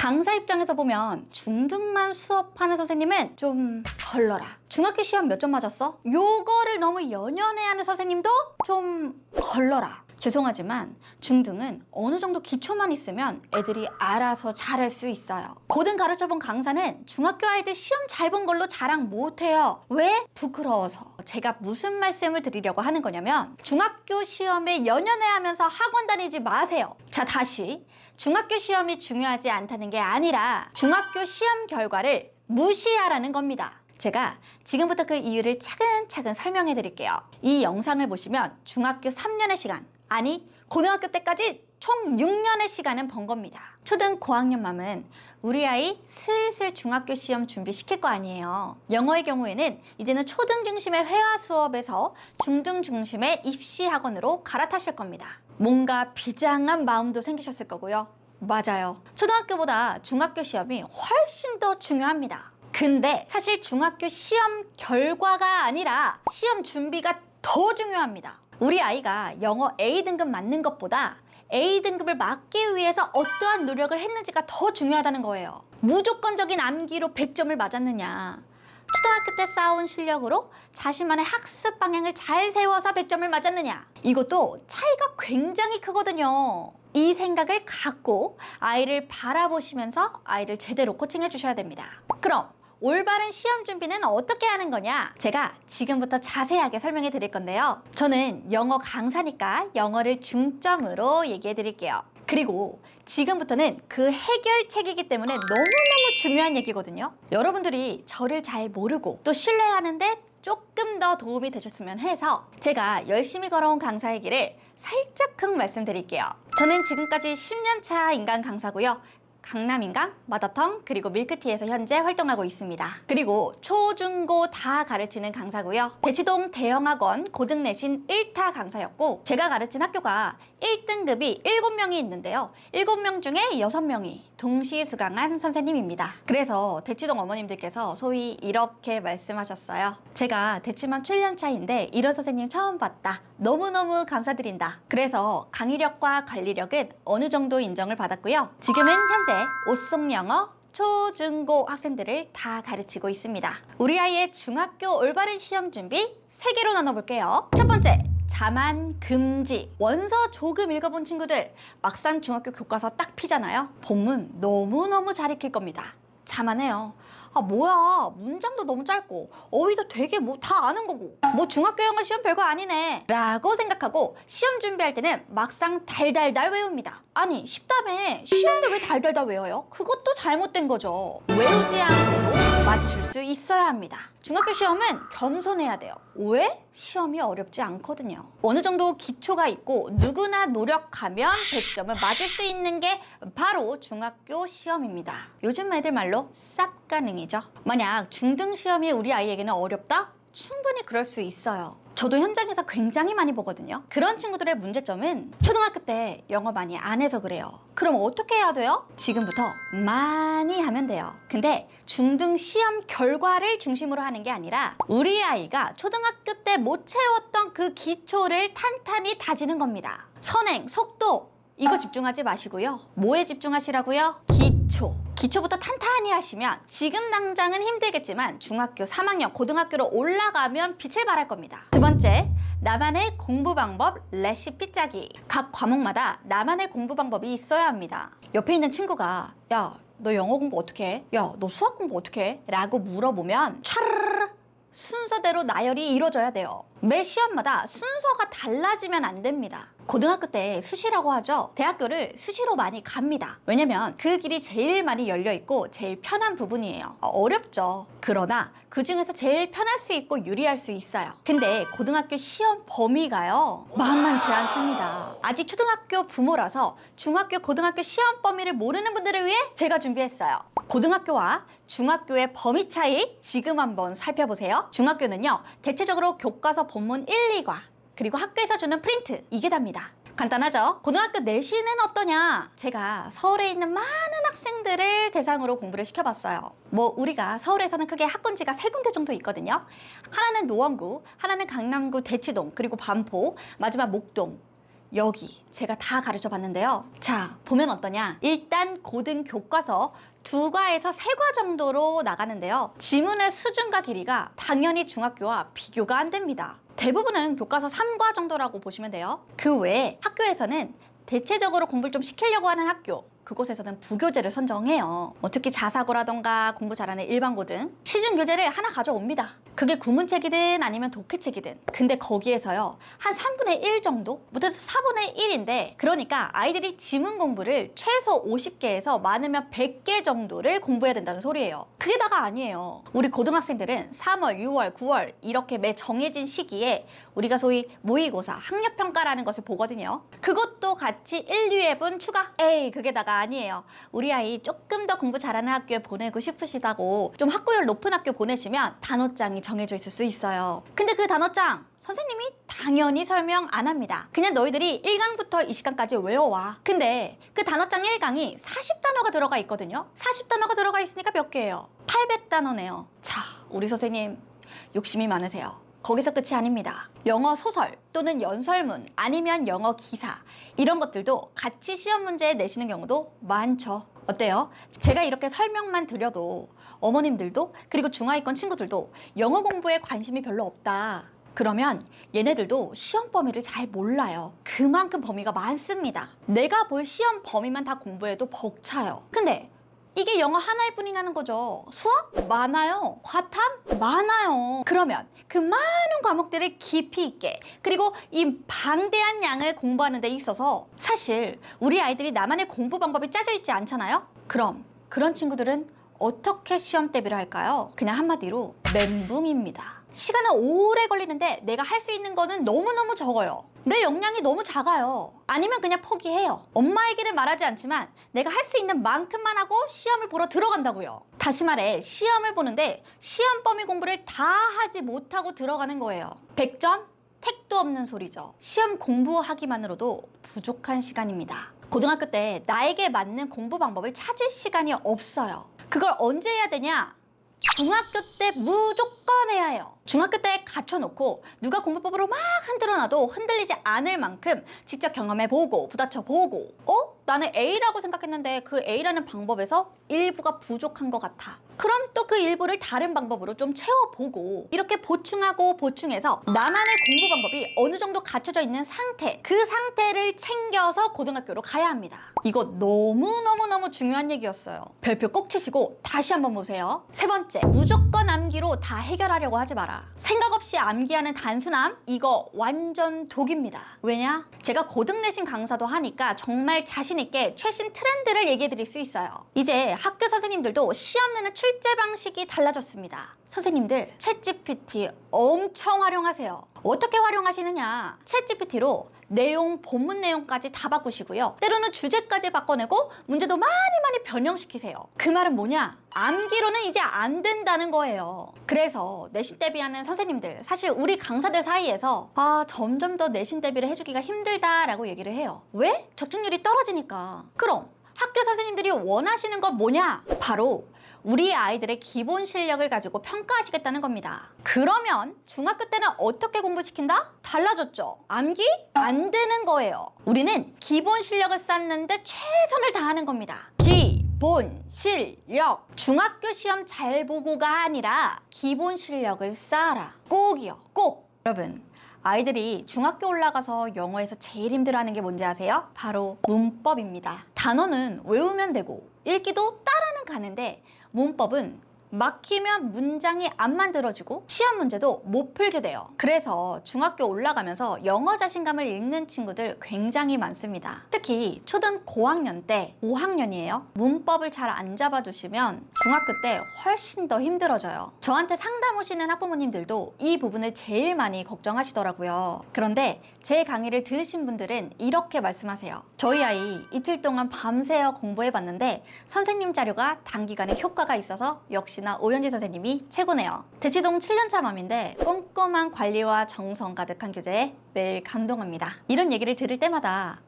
강사 입장에서 보면 중등만 수업하는 선생님은 좀 걸러라. 중학교 시험 몇 점 맞았어? 요거를 너무 연연해하는 선생님도 좀 걸러라. 죄송하지만 중등은 어느 정도 기초만 있으면 애들이 알아서 잘할 수 있어요. 고등 가르쳐본 강사는 중학교 아이들 시험 잘 본 걸로 자랑 못해요. 왜? 부끄러워서. 제가 무슨 말씀을 드리려고 하는 거냐면 중학교 시험에 연연해하면서 학원 다니지 마세요. 자, 다시 중학교 시험이 중요하지 않다는 게 아니라 중학교 시험 결과를 무시하라는 겁니다. 제가 지금부터 그 이유를 차근차근 설명해 드릴게요. 이 영상을 보시면 중학교 3년의 시간, 아니 고등학교 때까지 총 6년의 시간은 번 겁니다. 초등 고학년맘은 우리 아이 슬슬 중학교 시험 준비시킬 거 아니에요. 영어의 경우에는 이제는 초등 중심의 회화 수업에서 중등 중심의 입시 학원으로 갈아타실 겁니다. 뭔가 비장한 마음도 생기셨을 거고요. 맞아요. 초등학교보다 중학교 시험이 훨씬 더 중요합니다. 근데 사실 중학교 시험 결과가 아니라 시험 준비가 더 중요합니다. 우리 아이가 영어 A등급 맞는 것보다 A등급을 맞기 위해서 어떠한 노력을 했는지가 더 중요하다는 거예요. 무조건적인 암기로 100점을 맞았느냐, 초등학교 때 쌓아온 실력으로 자신만의 학습 방향을 잘 세워서 100점을 맞았느냐, 이것도 차이가 굉장히 크거든요. 이 생각을 갖고 아이를 바라보시면서 아이를 제대로 코칭해 주셔야 됩니다. 그럼 올바른 시험 준비는 어떻게 하는 거냐? 제가 지금부터 자세하게 설명해 드릴 건데요. 저는 영어 강사니까 영어를 중점으로 얘기해 드릴게요. 그리고 지금부터는 그 해결책이기 때문에 너무너무 중요한 얘기거든요. 여러분들이 저를 잘 모르고 또 신뢰하는데 조금 더 도움이 되셨으면 해서 제가 열심히 걸어온 강사의 길을 살짝쿵 말씀드릴게요. 저는 지금까지 10년차 인간 강사고요. 강남인강, 마더텅, 그리고 밀크티에서 현재 활동하고 있습니다. 그리고 초, 중, 고 다 가르치는 강사고요. 대치동 대형학원 고등내신 1타 강사였고, 제가 가르친 학교가 1등급이 7명이 있는데요. 7명 중에 6명이 동시 수강한 선생님입니다. 그래서 대치동 어머님들께서 소위 이렇게 말씀하셨어요. 제가 대치맘 7년차인데 이런 선생님 처음 봤다. 너무너무 감사드린다. 그래서 강의력과 관리력은 어느 정도 인정을 받았고요. 지금은 현재 오송영어 초, 중, 고 학생들을 다 가르치고 있습니다. 우리 아이의 중학교 올바른 시험 준비 3개로 나눠볼게요. 첫 번째, 자만 금지. 원서 조금 읽어본 친구들 막상 중학교 교과서 딱 피잖아요. 본문 너무너무 잘 익힐 겁니다. 자만해요. 아 뭐야, 문장도 너무 짧고 어휘도 되게 뭐 다 아는 거고 뭐 중학교 영어 시험 별거 아니네 라고 생각하고 시험 준비할 때는 막상 달달달 외웁니다. 아니 쉽다며, 쉬운데 왜 달달달 외워요? 그것도 잘못된 거죠. 외우지 않고도 맞출 수 있어야 합니다. 중학교 시험은 겸손해야 돼요. 왜? 시험이 어렵지 않거든요. 어느 정도 기초가 있고 누구나 노력하면 100점은 맞을 수 있는 게 바로 중학교 시험입니다. 요즘 애들 말로 쌉가능이죠. 만약 중등 시험이 우리 아이에게는 어렵다? 충분히 그럴 수 있어요. 저도 현장에서 굉장히 많이 보거든요. 그런 친구들의 문제점은 초등학교 때 영어 많이 안 해서 그래요. 그럼 어떻게 해야 돼요? 지금부터 많이 하면 돼요. 근데 중등 시험 결과를 중심으로 하는 게 아니라 우리 아이가 초등학교 때 못 채웠던 그 기초를 탄탄히 다지는 겁니다. 선행, 속도 이거 집중하지 마시고요. 뭐에 집중하시라고요? 기초. 기초부터 탄탄히 하시면 지금 당장은 힘들겠지만 중학교 3학년, 고등학교로 올라가면 빛을 발할 겁니다. 두 번째, 나만의 공부 방법 레시피 짜기. 각 과목마다 나만의 공부 방법이 있어야 합니다. 옆에 있는 친구가 야, 너 영어 공부 어떻게 해? 야, 너 수학 공부 어떻게 해? 라고 물어보면 차르르 순서대로 나열이 이루어져야 돼요. 매 시험마다 순서가 달라지면 안 됩니다. 고등학교 때 수시라고 하죠. 대학교를 수시로 많이 갑니다. 왜냐면 그 길이 제일 많이 열려있고 제일 편한 부분이에요. 어렵죠. 그러나 그 중에서 제일 편할 수 있고 유리할 수 있어요. 근데 고등학교 시험 범위가요, 만만치 않습니다. 아직 초등학교 부모라서 중학교, 고등학교 시험 범위를 모르는 분들을 위해 제가 준비했어요. 고등학교와 중학교의 범위 차이 지금 한번 살펴보세요. 중학교는요, 대체적으로 교과서 본문 1, 2과 그리고 학교에서 주는 프린트, 이게 답니다. 간단하죠? 고등학교 내신은 어떠냐? 제가 서울에 있는 많은 학생들을 대상으로 공부를 시켜봤어요. 뭐 우리가 서울에서는 크게 학군지가 3군데 정도 있거든요. 하나는 노원구, 하나는 강남구 대치동, 그리고 반포, 마지막 목동. 여기 제가 다 가르쳐 봤는데요. 자, 보면 어떠냐? 일단 고등 교과서 2과에서 3과 정도로 나가는데요. 지문의 수준과 길이가 당연히 중학교와 비교가 안 됩니다. 대부분은 교과서 3과 정도라고 보시면 돼요. 그 외에 학교에서는 대체적으로 공부를 좀 시키려고 하는 학교, 그곳에서는 부교재를 선정해요. 뭐 특히 자사고라던가 공부 잘하는 일반고 등 시중 교재를 하나 가져옵니다. 그게 구문책이든 아니면 독해책이든. 근데 거기에서요, 한 3분의 1 정도? 못해서 4분의 1인데, 그러니까 아이들이 지문 공부를 최소 50개에서 많으면 100개 정도를 공부해야 된다는 소리예요. 그게 다가 아니에요. 우리 고등학생들은 3월, 6월, 9월 이렇게 매 정해진 시기에 우리가 소위 모의고사, 학력평가라는 것을 보거든요. 그것도 같이 1, 2회분 추가? 에이, 그게 다가 아니에요. 우리 아이 조금 더 공부 잘하는 학교에 보내고 싶으시다고 좀 학구열 높은 학교 보내시면 단어장이 정해져 있을 수 있어요. 근데 그 단어장 선생님이 당연히 설명 안 합니다. 그냥 너희들이 1강부터 20강까지 외워와. 근데 그 단어장 1강이 40단어가 들어가 있거든요. 40단어가 들어가 있으니까 몇 개예요? 800단어네요. 자, 우리 선생님 욕심이 많으세요. 거기서 끝이 아닙니다. 영어 소설 또는 연설문 아니면 영어 기사 이런 것들도 같이 시험 문제에 내시는 경우도 많죠. 어때요? 제가 이렇게 설명만 드려도 어머님들도 그리고 중하위권 친구들도 영어 공부에 관심이 별로 없다. 그러면 얘네들도 시험 범위를 잘 몰라요. 그만큼 범위가 많습니다. 내가 볼 시험 범위만 다 공부해도 벅차요. 근데 이게 영어 하나일 뿐이라는 거죠. 수학? 많아요. 과탐? 많아요. 그러면 그 많은 과목들을 깊이 있게 그리고 이 방대한 양을 공부하는 데 있어서 사실 우리 아이들이 나만의 공부 방법이 짜져 있지 않잖아요? 그럼 그런 친구들은 어떻게 시험 대비를 할까요? 그냥 한마디로 멘붕입니다. 시간은 오래 걸리는데 내가 할 수 있는 거는 너무너무 적어요. 내 역량이 너무 작아요. 아니면 그냥 포기해요. 엄마에게는 말하지 않지만 내가 할 수 있는 만큼만 하고 시험을 보러 들어간다고요. 다시 말해 시험을 보는데 시험 범위 공부를 다 하지 못하고 들어가는 거예요. 100점? 택도 없는 소리죠. 시험 공부하기만으로도 부족한 시간입니다. 고등학교 때 나에게 맞는 공부 방법을 찾을 시간이 없어요. 그걸 언제 해야 되냐? 중학교 때 무조건 해야 해요. 중학교 때 갖춰놓고 누가 공부법으로 막 흔들어놔도 흔들리지 않을 만큼 직접 경험해보고 부딪혀보고 나는 A라고 생각했는데 그 A라는 방법에서 일부가 부족한 것 같아. 그럼 또 그 일부를 다른 방법으로 좀 채워보고 이렇게 보충하고 보충해서 나만의 공부 방법이 어느 정도 갖춰져 있는 상태, 그 상태를 챙겨서 고등학교로 가야 합니다. 이거 너무너무너무 중요한 얘기였어요. 별표 꼭 치시고 다시 한번 보세요. 3번째, 무조건 암기로 다 해결하려고 하지 마라. 생각 없이 암기하는 단순함, 이거 완전 독입니다. 왜냐? 제가 고등내신 강사도 하니까 정말 자신있게 최신 트렌드를 얘기해 드릴 수 있어요. 이제 학교 선생님들도 시험 내는 출제 방식이 달라졌습니다. 선생님들 챗GPT 엄청 활용하세요. 어떻게 활용하시느냐? 챗GPT로 내용, 본문 내용까지 다 바꾸시고요. 때로는 주제까지 바꿔내고 문제도 많이 변형시키세요. 그 말은 뭐냐? 암기로는 이제 안 된다는 거예요. 그래서 내신 대비하는 선생님들, 사실 우리 강사들 사이에서 점점 더 내신 대비를 해주기가 힘들다라고 얘기를 해요. 왜? 적중률이 떨어지니까. 그럼 학교 선생님들이 원하시는 건 뭐냐? 바로 우리 아이들의 기본 실력을 가지고 평가하시겠다는 겁니다. 그러면 중학교 때는 어떻게 공부시킨다? 달라졌죠. 암기? 안 되는 거예요. 우리는 기본 실력을 쌓는데 최선을 다하는 겁니다. 기본 실력. 중학교 시험 잘 보고가 아니라 기본 실력을 쌓아라. 꼭이요. 꼭. 여러분, 아이들이 중학교 올라가서 영어에서 제일 힘들어하는 게 뭔지 아세요? 바로 문법입니다. 단어는 외우면 되고 읽기도 따라는 가는데 문법은 막히면 문장이 안 만들어지고 시험 문제도 못 풀게 돼요. 그래서 중학교 올라가면서 영어 자신감을 잃는 친구들 굉장히 많습니다. 특히 초등 고학년 때 5학년이에요. 문법을 잘 안 잡아주시면 중학교 때 훨씬 더 힘들어져요. 저한테 상담 오시는 학부모님들도 이 부분을 제일 많이 걱정하시더라고요. 그런데 제 강의를 들으신 분들은 이렇게 말씀하세요. 저희 아이 이틀 동안 밤새워 공부해봤는데 선생님 자료가 단기간에 효과가 있어서 역시나 오연지 선생님이 최고네요. 대치동 7년차 맘인데 꼼꼼한 관리와 정성 가득한 교재에 매일 감동합니다. 이런 얘기를 들을 때마다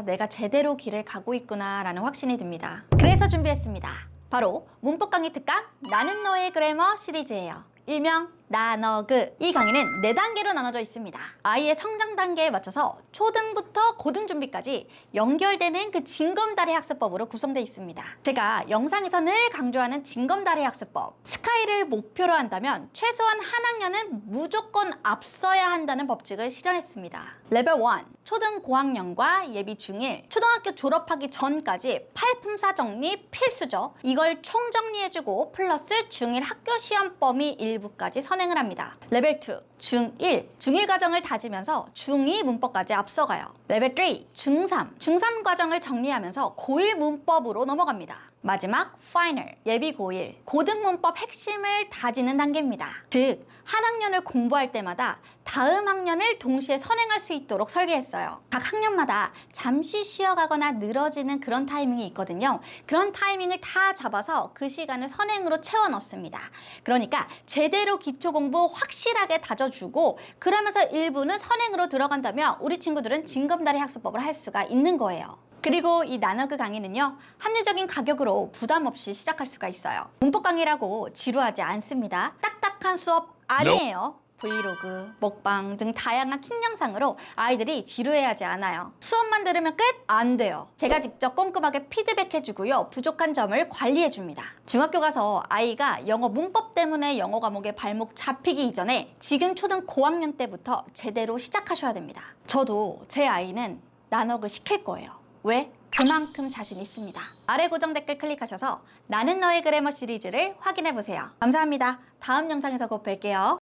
내가 제대로 길을 가고 있구나 라는 확신이 듭니다. 그래서 준비했습니다. 바로 문법 강의 특강 나는 너의 그래머 시리즈예요. 일명 나너그. 이 강의는 4단계로 나눠져 있습니다. 아이의 성장 단계에 맞춰서 초등부터 고등 준비까지 연결되는 그 징검다리 학습법으로 구성되어 있습니다. 제가 영상에서 늘 강조하는 징검다리 학습법. 스카이를 목표로 한다면 최소한 한 학년은 무조건 앞서야 한다는 법칙을 실현했습니다. 레벨 1. 초등 고학년과 예비 중1, 초등학교 졸업하기 전까지 팔품사 정리 필수죠. 이걸 총정리해주고 플러스 중1 학교 시험 범위 일부까지 선행을 합니다. 레벨 2. 중1, 중1 과정을 다지면서 중2 문법까지 앞서가요. 레벨 3. 중3 과정을 정리하면서 고1 문법으로 넘어갑니다. 마지막 파이널, 예비 고1, 고등 문법 핵심을 다지는 단계입니다. 즉, 한 학년을 공부할 때마다 다음 학년을 동시에 선행할 수 있도록 설계했어요. 각 학년마다 잠시 쉬어가거나 늘어지는 그런 타이밍이 있거든요. 그런 타이밍을 다 잡아서 그 시간을 선행으로 채워 넣습니다. 그러니까 제대로 기초 공부 확실하게 다져주고 그러면서 일부는 선행으로 들어간다면 우리 친구들은 징검다리 학습법을 할 수가 있는 거예요. 그리고 이 나너그 강의는요, 합리적인 가격으로 부담 없이 시작할 수가 있어요. 문법 강의라고 지루하지 않습니다. 딱딱한 수업 아니에요. 브이로그, 먹방 등 다양한 킹 영상으로 아이들이 지루해하지 않아요. 수업만 들으면 끝? 안 돼요. 제가 직접 꼼꼼하게 피드백해주고요. 부족한 점을 관리해줍니다. 중학교 가서 아이가 영어 문법 때문에 영어 과목에 발목 잡히기 이전에 지금 초등 고학년 때부터 제대로 시작하셔야 됩니다. 저도 제 아이는 나너그 시킬 거예요. 왜? 그만큼 자신 있습니다. 아래 고정 댓글 클릭하셔서 나는 너의 그래머 시리즈를 확인해보세요. 감사합니다. 다음 영상에서 곧 뵐게요.